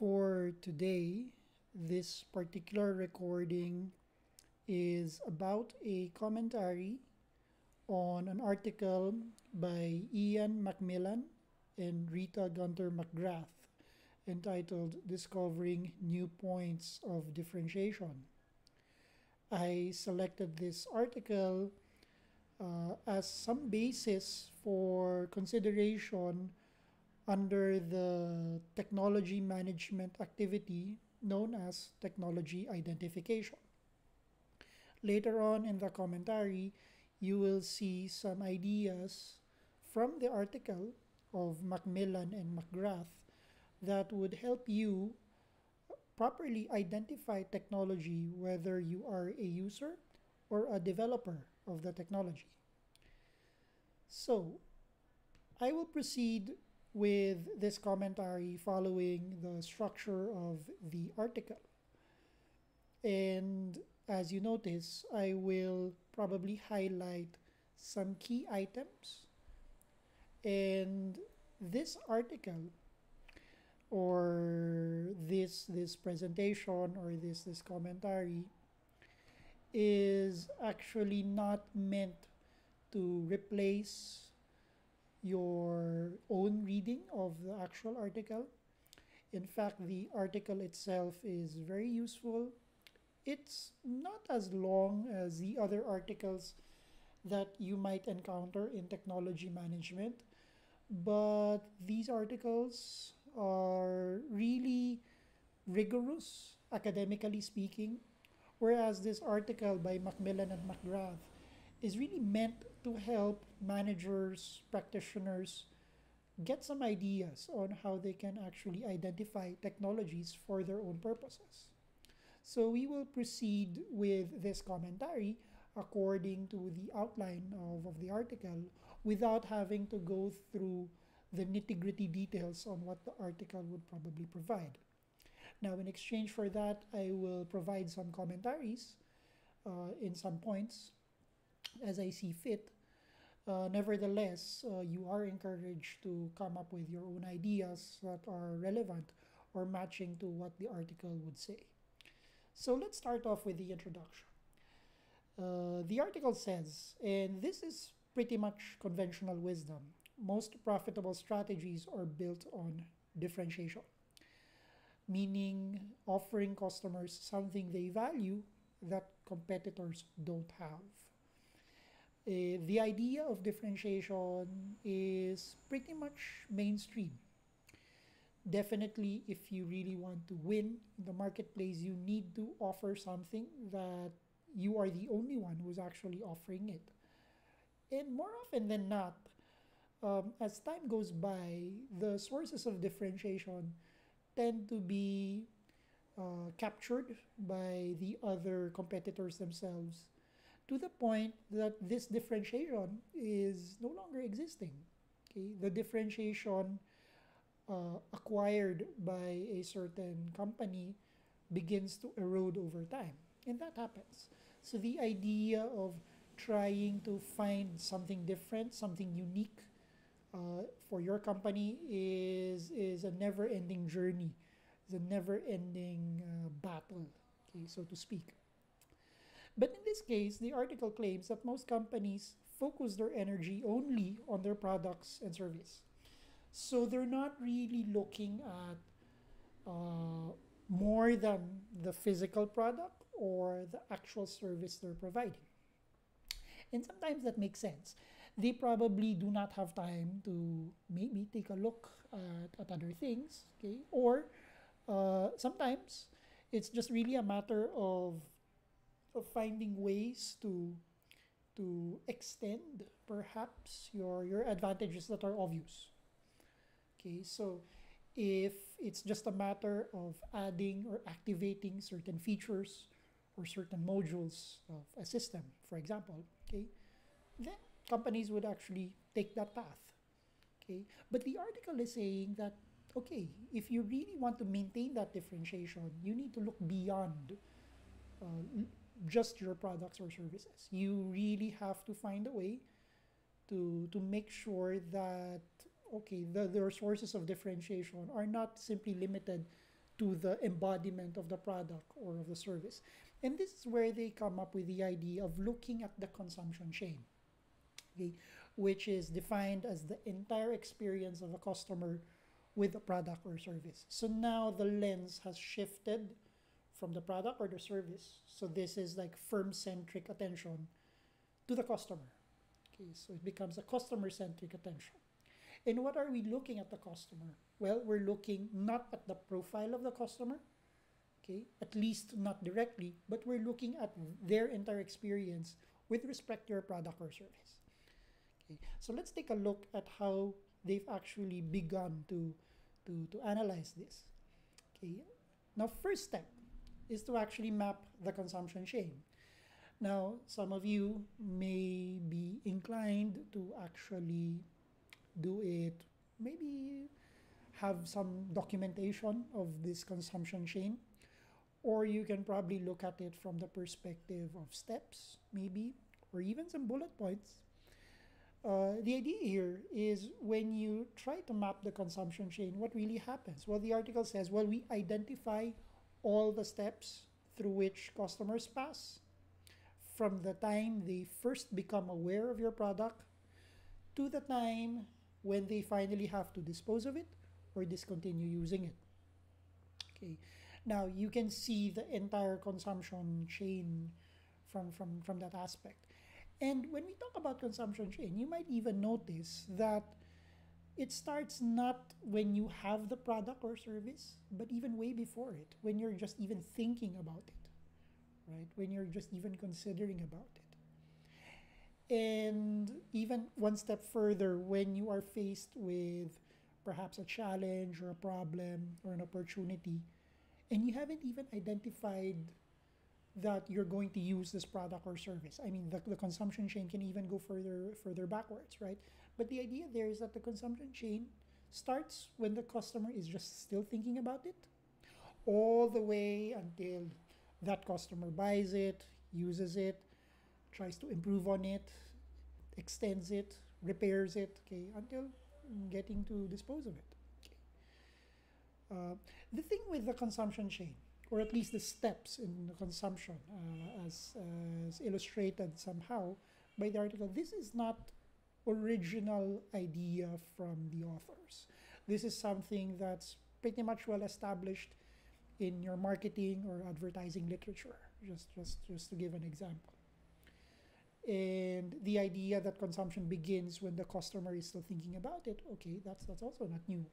For today, this particular recording is about a commentary on an article by Ian Macmillan and Rita Gunter McGrath entitled Discovering New Points of Differentiation. I selected this article as some basis for consideration under the technology management activity known as technology identification. Later on in the commentary, you will see some ideas from the article of Macmillan and McGrath that would help you properly identify technology, whether you are a user or a developer of the technology. So, I will proceed with this commentary following the structure of the article. And as you notice, I will probably highlight some key items. And this article or this presentation or this commentary is actually not meant to replace your own reading of the actual article. In fact, the article itself is very useful. It's not as long as the other articles that you might encounter in technology management, but these articles are really rigorous, academically speaking, whereas this article by Macmillan and McGrath is really meant to help managers, practitioners get some ideas on how they can actually identify technologies for their own purposes. So we will proceed with this commentary according to the outline of the article without having to go through the nitty-gritty details on what the article would probably provide. Now, in exchange for that, I will provide some commentaries in some points as I see fit. Nevertheless, you are encouraged to come up with your own ideas that are relevant or matching to what the article would say. So let's start off with the introduction. The article says, and this is pretty much conventional wisdom, most profitable strategies are built on differentiation, meaning offering customers something they value that competitors don't have. The idea of differentiation is pretty much mainstream. Definitely, if you really want to win in the marketplace, you need to offer something that you are the only one who's actually offering it. And more often than not, as time goes by, the sources of differentiation tend to be captured by the other competitors themselves, to the point that this differentiation is no longer existing. Okay? The differentiation acquired by a certain company begins to erode over time. And that happens. So the idea of trying to find something different, something unique for your company is a never-ending journey. It's a never-ending battle, okay, so to speak. But in this case, the article claims that most companies focus their energy only on their products and service. So they're not really looking at more than the physical product or the actual service they're providing. And sometimes that makes sense. They probably do not have time to maybe take a look at other things, okay? Or sometimes it's just really a matter of finding ways to extend perhaps your advantages that are obvious. Okay, so if it's just a matter of adding or activating certain features or certain modules of a system, for example, okay, then companies would actually take that path. Okay, but the article is saying that, okay, if you really want to maintain that differentiation, you need to look beyond just your products or services. You really have to find a way to make sure that, okay, their sources of differentiation are not simply limited to the embodiment of the product or of the service. And this is where they come up with the idea of looking at the consumption chain, okay, which is defined as the entire experience of a customer with a product or service. So now the lens has shifted from the product or the service. So this is like firm-centric attention to the customer. Okay, so it becomes a customer-centric attention. And what are we looking at the customer? Well, we're looking not at the profile of the customer, okay, at least not directly, but we're looking at their entire experience with respect to your product or service. Okay, so let's take a look at how they've actually begun to analyze this. Okay, now first step is to actually map the consumption chain. Now, some of you may be inclined to actually do it, maybe have some documentation of this consumption chain, or you can probably look at it from the perspective of steps, maybe, or even some bullet points. The idea here is when you try to map the consumption chain, what really happens? Well, the article says, well, we identify all the steps through which customers pass from the time they first become aware of your product to the time when they finally have to dispose of it or discontinue using it. Okay. Now you can see the entire consumption chain from that aspect. And when we talk about consumption chain, you might even notice that it starts not when you have the product or service, but even way before it, when you're just even thinking about it, right? When you're just even considering about it. And even one step further, when you are faced with perhaps a challenge or a problem or an opportunity, and you haven't even identified that you're going to use this product or service. I mean, the consumption chain can even go further backwards, right? But the idea there is that the consumption chain starts when the customer is just still thinking about it, all the way until that customer buys it, uses it, tries to improve on it, extends it, repairs it, okay, until getting to dispose of it. Okay. The thing with the consumption chain, or at least the steps in the consumption, as illustrated somehow by the article, this is not original idea from the authors. This is something that's pretty much well established in your marketing or advertising literature, just to give an example. And the idea that consumption begins when the customer is still thinking about it, okay, that's also not new.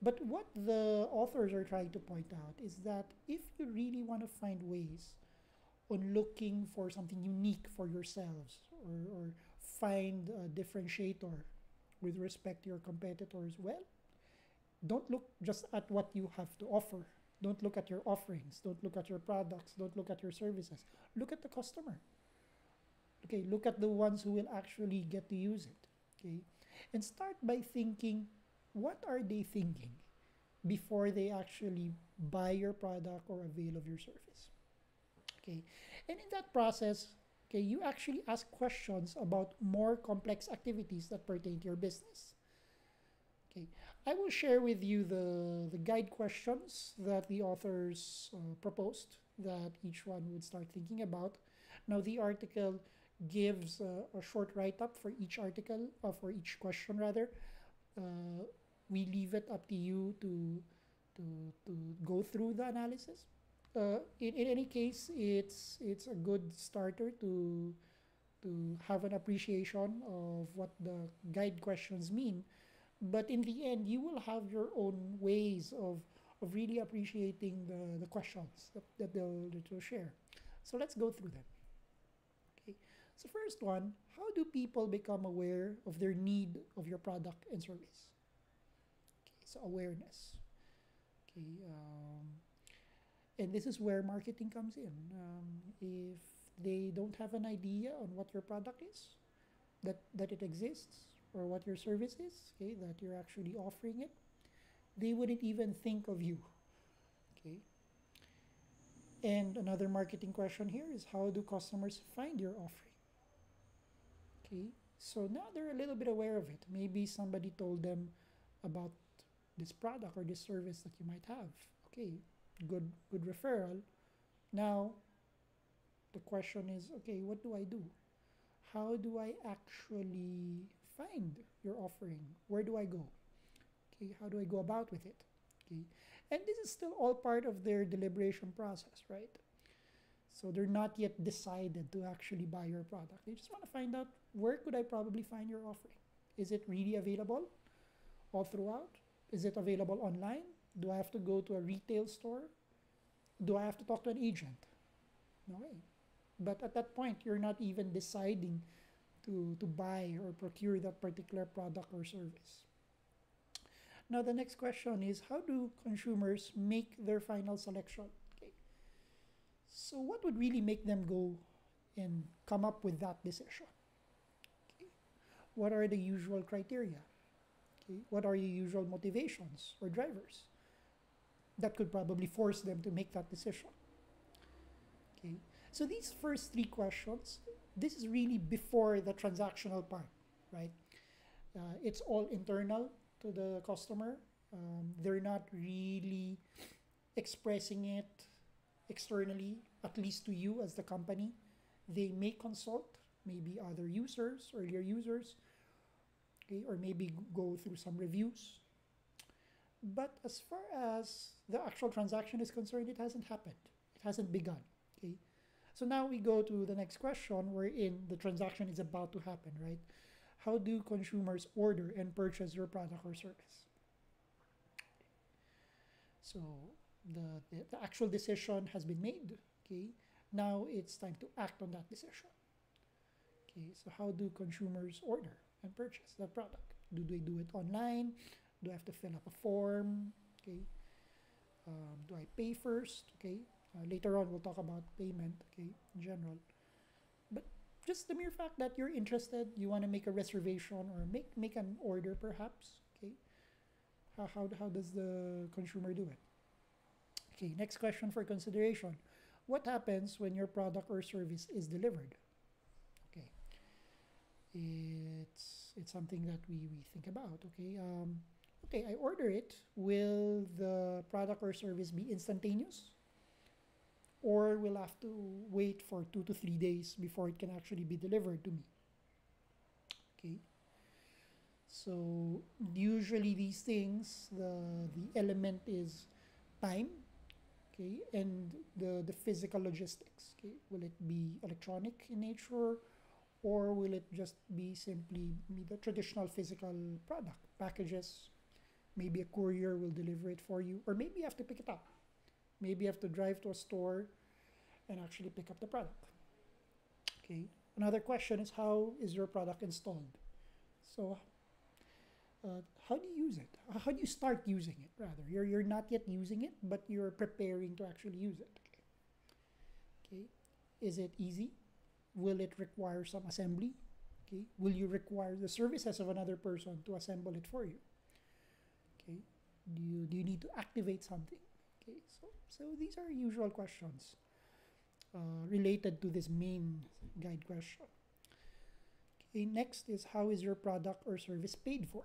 But what the authors are trying to point out is that if you really want to find ways on looking for something unique for yourselves, or find a differentiator with respect to your competitors, well, don't look just at what you have to offer. Don't look at your offerings. Don't look at your products. Don't look at your services. Look at the customer. Okay, look at the ones who will actually get to use it. Okay, and start by thinking, what are they thinking before they actually buy your product or avail of your service? Okay, and in that process, okay, you actually ask questions about more complex activities that pertain to your business. Okay, I will share with you the guide questions that the authors proposed that each one would start thinking about. Now, the article gives a short write-up for each article, for each question rather. We leave it up to you to go through the analysis. In any case, it's a good starter to have an appreciation of what the guide questions mean. But in the end, you will have your own ways of really appreciating the questions that they'll share. So let's go through them. Okay. So first one, how do people become aware of their need of your product and service? Okay, so awareness. Okay, and this is where marketing comes in. If they don't have an idea on what your product is, that it exists, or what your service is, okay, that you're actually offering it, they wouldn't even think of you. Okay. And another marketing question here is, how do customers find your offering? Okay, so now they're a little bit aware of it. Maybe somebody told them about this product or this service that you might have. Okay, good referral. Now the question is, okay, what do I do? How do I actually find your offering? Where do I go? Okay, how do I go about with it? Okay, and this is still all part of their deliberation process, right? So they're not yet decided to actually buy your product. They just want to find out, where could I probably find your offering? Is it really available all throughout? Is it available online? Do I have to go to a retail store? Do I have to talk to an agent? No way. But at that point, you're not even deciding to buy or procure that particular product or service. Now, the next question is, how do consumers make their final selection? Okay. So, what would really make them go and come up with that decision? Okay. What are the usual criteria? Okay. What are the usual motivations or drivers that could probably force them to make that decision? Okay. So these first three questions, this is really before the transactional part, right? It's all internal to the customer. They're not really expressing it externally, at least to you as the company. They may consult maybe other users, earlier users, okay, or maybe go through some reviews. But as far as the actual transaction is concerned, it hasn't happened. It hasn't begun. Okay. So now we go to the next question, wherein the transaction is about to happen, right? How do consumers order and purchase your product or service? So the actual decision has been made. Okay. Now it's time to act on that decision. Okay. So how do consumers order and purchase that product? Do they do it online? Do I have to fill up a form? Okay. Do I pay first? Okay. Later on, we'll talk about payment, okay, in general. But just the mere fact that you're interested, you want to make a reservation or make an order, perhaps, okay. How does the consumer do it? Okay, next question for consideration. What happens when your product or service is delivered? Okay, it's something that we think about, okay. Okay, I order it. Will the product or service be instantaneous? Or we'll have to wait for 2 to 3 days before it can actually be delivered to me. Okay. So usually these things, the element is time, okay, and the physical logistics. Okay, will it be electronic in nature, or will it just be simply the traditional physical product packages? Maybe a courier will deliver it for you, or maybe you have to pick it up. Maybe you have to drive to a store and actually pick up the product. Okay. Another question is, how is your product installed? So, how do you use it? How do you start using it? Rather, you're not yet using it, but you're preparing to actually use it. Okay. Is it easy? Will it require some assembly? Okay. Will you require the services of another person to assemble it for you? Okay. Do you need to activate something? Okay, so these are usual questions related to this main guide question. Okay, next is, how is your product or service paid for?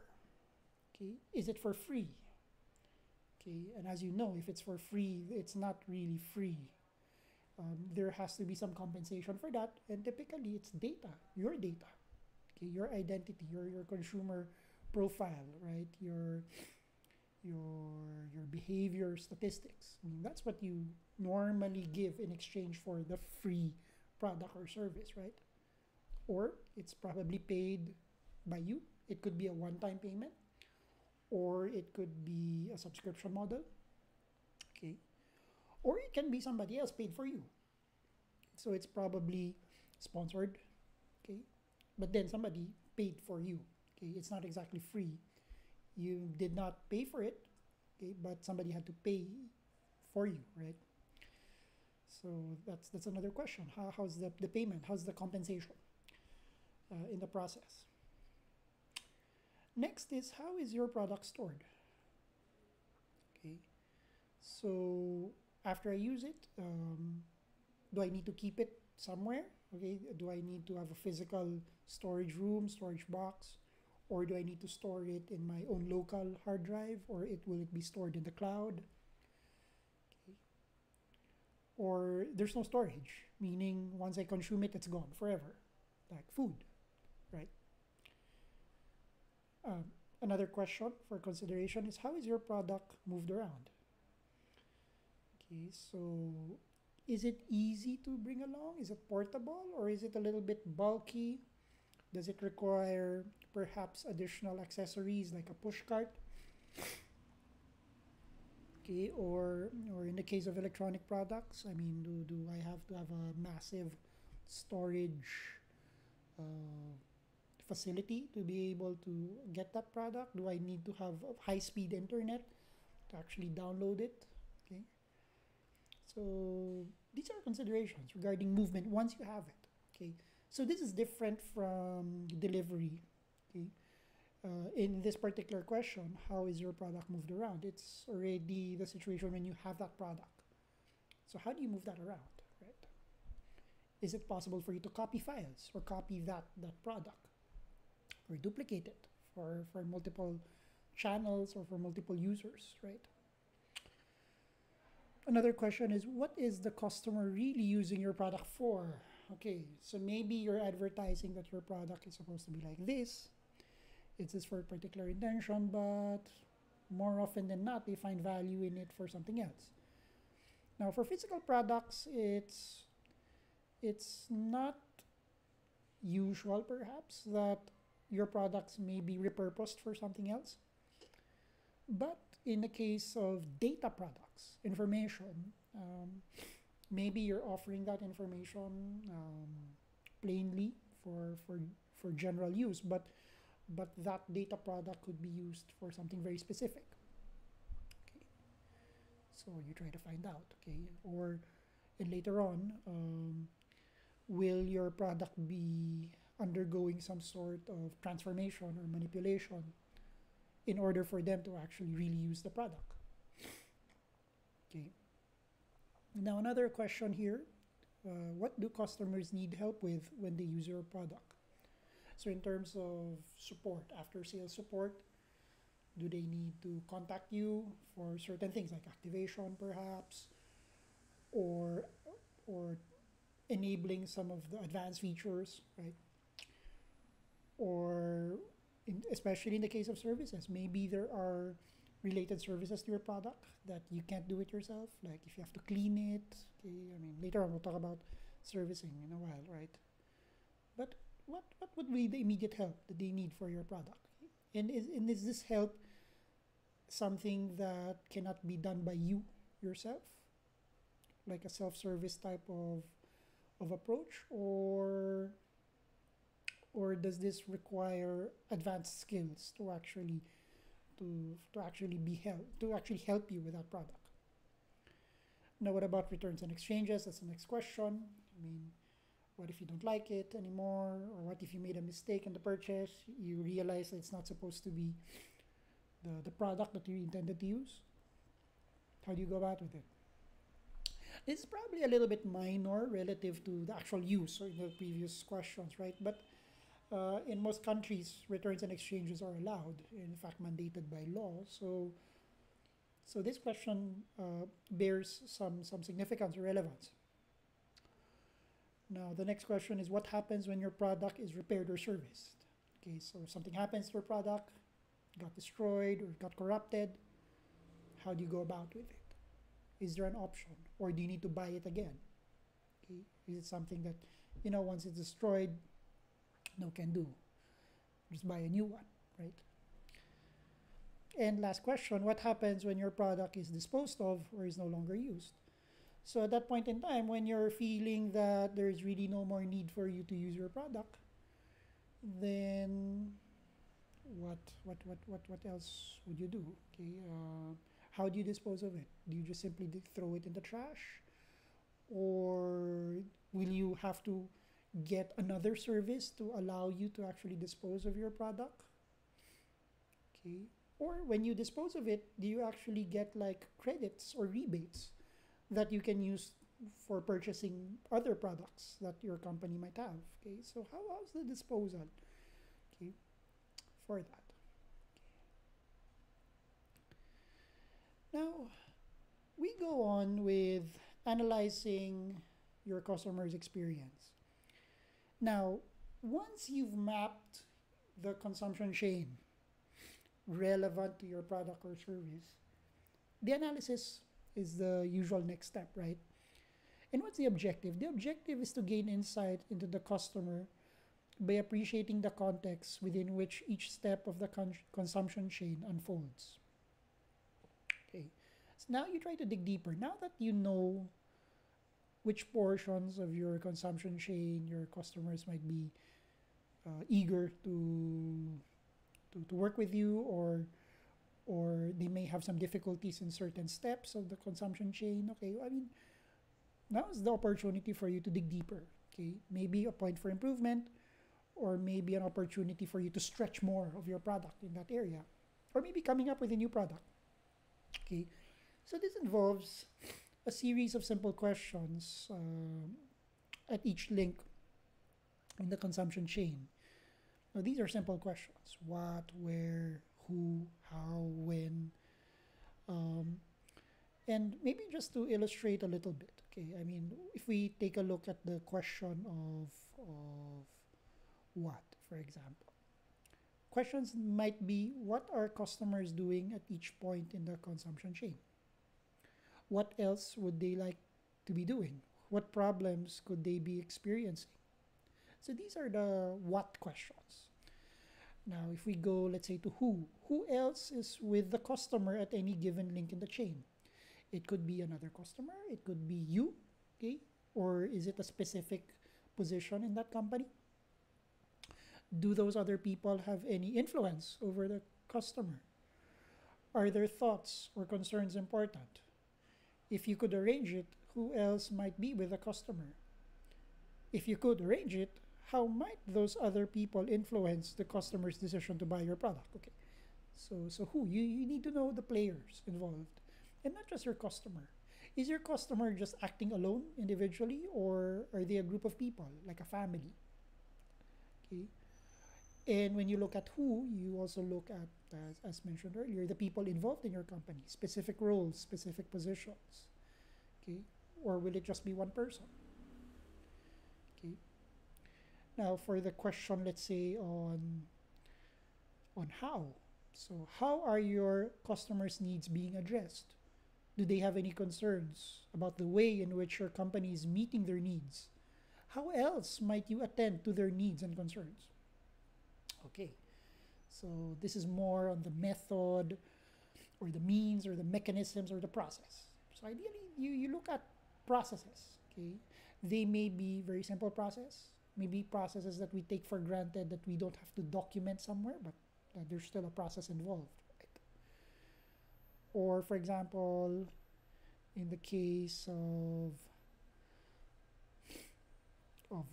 Okay, is it for free? Okay, and as you know, if it's for free, it's not really free. There has to be some compensation for that, and typically it's data, your data, okay, your identity, your consumer profile, right? Your behavior statistics. I mean, that's what you normally give in exchange for the free product or service, right? Or it's probably paid by you. It could be a one-time payment, or it could be a subscription model, okay? Or it can be somebody else paid for you. So it's probably sponsored, okay? But then somebody paid for you, okay? It's not exactly free. You did not pay for it, okay, but somebody had to pay for you, right? So that's another question. How's the payment? How's the compensation in the process? Next is, how is your product stored? Okay, so after I use it, do I need to keep it somewhere? Okay, do I need to have a physical storage room, storage box? Or do I need to store it in my own local hard drive, or will it be stored in the cloud? or there's no storage, meaning once I consume it, it's gone forever, like food, right? Um, Another question for consideration is how is your product moved around? Okay, so is it easy to bring along? Is it portable or is it a little bit bulky? Does it require perhaps additional accessories like a push cart? Okay, or in the case of electronic products, I mean, do I have to have a massive storage uh, facility to be able to get that product? Do I need to have high speed internet to actually download it? Okay, so these are considerations regarding movement once you have it. Okay, so this is different from delivery. Okay, in this particular question, how is your product moved around? It's already the situation when you have that product. So how do you move that around, right? Is it possible for you to copy files or copy that product or duplicate it for multiple channels or for multiple users, right? Another question is what is the customer really using your product for? Okay, so maybe you're advertising that your product is supposed to be like this. It's this for a particular intention, but more often than not, they find value in it for something else. Now, for physical products, it's not usual, perhaps, that your products may be repurposed for something else. But in the case of data products, information, maybe you're offering that information plainly for general use, but that data product could be used for something very specific. Okay, so you try to find out. Okay, or and later on, will your product be undergoing some sort of transformation or manipulation in order for them to actually really use the product? Okay. Now another question here: what do customers need help with when they use your product? So in terms of support, after sales support, do they need to contact you for certain things like activation perhaps, or or enabling some of the advanced features, right? Or especially in the case of services, maybe there are related services to your product that you can't do it yourself, like if you have to clean it. Okay, I mean later on we'll talk about servicing in a while, right? But what would be the immediate help that they need for your product? And is this help something that cannot be done by you yourself, like a self-service type of approach, or does this require advanced skills to actually to actually be help to actually help you with that product? Now, what about returns and exchanges? That's the next question. I mean, what if you don't like it anymore, or what if you made a mistake in the purchase? You realize that it's not supposed to be the product that you intended to use. How do you go about with it? This is probably a little bit minor relative to the actual use or the previous questions, right? But in most countries, returns and exchanges are allowed, in fact, mandated by law. So this question bears some significance or relevance. Now, the next question is what happens when your product is repaired or serviced? Okay, so if something happens to your product, got destroyed or got corrupted, how do you go about with it? Is there an option, or do you need to buy it again? Okay, is it something that, once it's destroyed, no can do? Just buy a new one, right? And last question, what happens when your product is disposed of or is no longer used? So at that point in time, when you're feeling that there's really no more need for you to use your product, then what else would you do? Okay, how do you dispose of it? Do you just simply throw it in the trash, or will you have to get another service to allow you to actually dispose of your product? Okay, or when you dispose of it, do you actually get like credits or rebates that you can use for purchasing other products that your company might have? Okay, so how's the disposal? Okay, for that. Now, we go on with analyzing your customer's experience. Now, once you've mapped the consumption chain relevant to your product or service, the analysis is the usual next step, right? And what's the objective? The objective is to gain insight into the customer by appreciating the context within which each step of the consumption chain unfolds. Okay, so now you try to dig deeper. Now that you know which portions of your consumption chain your customers might be eager to work with you, or they may have some difficulties in certain steps of the consumption chain. Okay, I mean, now is the opportunity for you to dig deeper. Okay, maybe a point for improvement, or maybe an opportunity for you to stretch more of your product in that area, or maybe coming up with a new product. Okay, so this involves a series of simple questions at each link in the consumption chain. Now, these are simple questions: what, where, who, how, when, and maybe just to illustrate a little bit. Okay, I mean, if we take a look at the question of what, for example, questions might be: what are customers doing at each point in the consumption chain? What else would they like to be doing? What problems could they be experiencing? So these are the what questions. Now, if we go, let's say, to who else is with the customer at any given link in the chain? It could be another customer, it could be you, okay? Or is it a specific position in that company? Do those other people have any influence over the customer? Are their thoughts or concerns important? If you could arrange it, who else might be with the customer? If you could arrange it, how might those other people influence the customer's decision to buy your product? Okay, so who? You need to know the players involved, and not just your customer. Is your customer just acting alone individually, or are they a group of people, like a family? Okay, and when you look at who, you also look at, as mentioned earlier, the people involved in your company, specific roles, specific positions. Okay, or will it just be one person? Okay. Now, for the question, let's say on how. So, how are your customers' needs being addressed? Do they have any concerns about the way in which your company is meeting their needs? How else might you attend to their needs and concerns? Okay, so this is more on the method, or the means, or the mechanisms, or the process. So ideally, you look at processes. Okay, they may be very simple process, maybe processes that we take for granted that we don't have to document somewhere, but there's still a process involved, right? Or for example, in the case of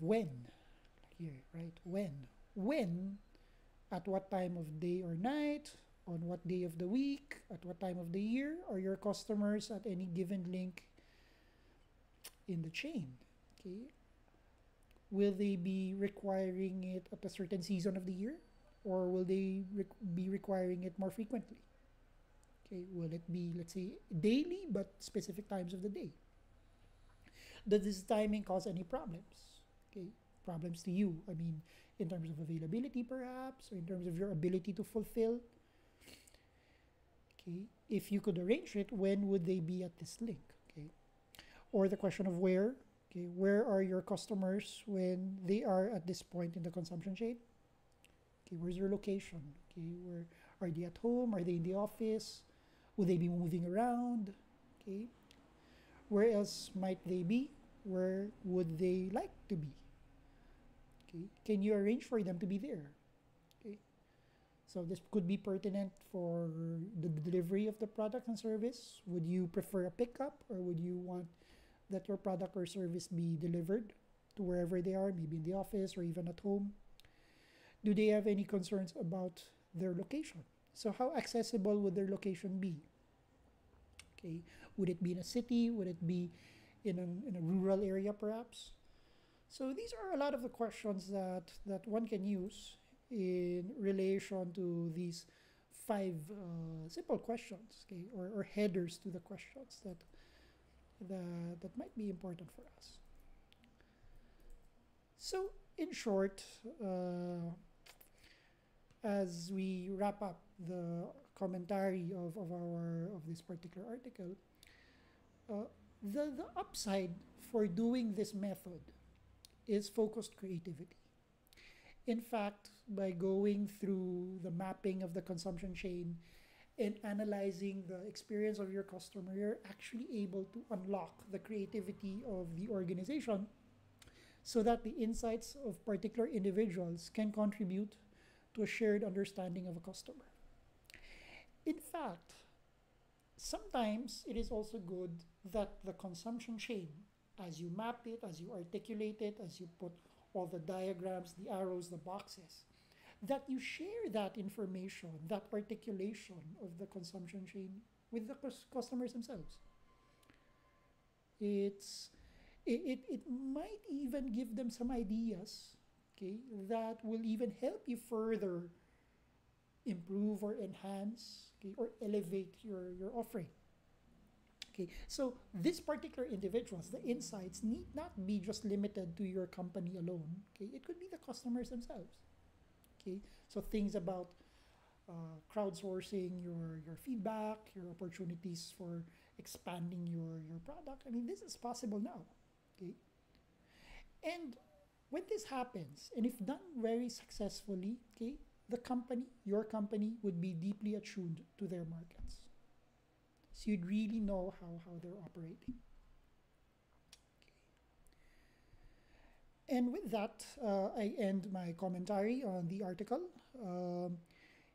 when, here, right? When, at what time of day or night, on what day of the week, at what time of the year are your customers at any given link in the chain? Okay, will they be requiring it at a certain season of the year, or will they be requiring it more frequently? Okay, will it be, let's say, daily but specific times of the day? Does this timing cause any problems? Okay, problems to you, I mean, in terms of availability perhaps, or in terms of your ability to fulfill. Okay, if you could arrange it, when would they be at this link? Okay, or the question of where. Okay, where are your customers when they are at this point in the consumption chain? Okay, where's your location? Okay, where are they at home? Are they in the office? Will they be moving around? Okay, where else might they be? Where would they like to be? Okay, can you arrange for them to be there? Okay, so this could be pertinent for the delivery of the product and service. Would you prefer a pickup, or would you want that your product or service be delivered to wherever they are, maybe in the office or even at home? Do they have any concerns about their location? So how accessible would their location be? Okay, would it be in a city? Would it be in a rural area perhaps? So these are a lot of the questions that one can use in relation to these five simple questions, okay, or headers to the questions that might be important for us. So, in short, as we wrap up the commentary of this particular article, the upside for doing this method is focused creativity. In fact, by going through the mapping of the consumption chain and analyzing the experience of your customer, you're actually able to unlock the creativity of the organization so that the insights of particular individuals can contribute to a shared understanding of a customer. In fact, sometimes it is also good that the consumption chain, as you map it, as you articulate it, as you put all the diagrams, the arrows, the boxes, that you share that information, that articulation of the consumption chain with the customers themselves. It might even give them some ideas, okay, that will even help you further improve or enhance, okay, or elevate your offering. Okay, so this particular individuals, the insights need not be just limited to your company alone. Okay, it could be the customers themselves. Okay, so things about crowdsourcing your feedback, your opportunities for expanding your product. I mean, this is possible now. Okay, and when this happens, and if done very successfully, okay, the company, your company, would be deeply attuned to their markets. So you'd really know how they're operating. And with that, I end my commentary on the article.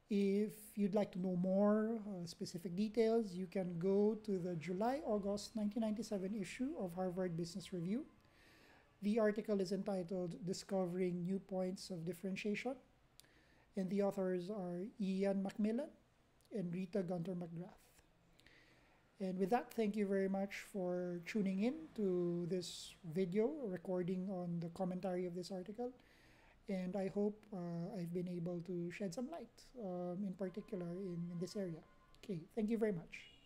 If you'd like to know more specific details, you can go to the July-August 1997 issue of Harvard Business Review. The article is entitled Discovering New Points of Differentiation, and the authors are Ian Macmillan and Rita Gunter McGrath. And with that, thank you very much for tuning in to this video recording on the commentary of this article. And I hope I've been able to shed some light, in particular in this area. Okay, thank you very much.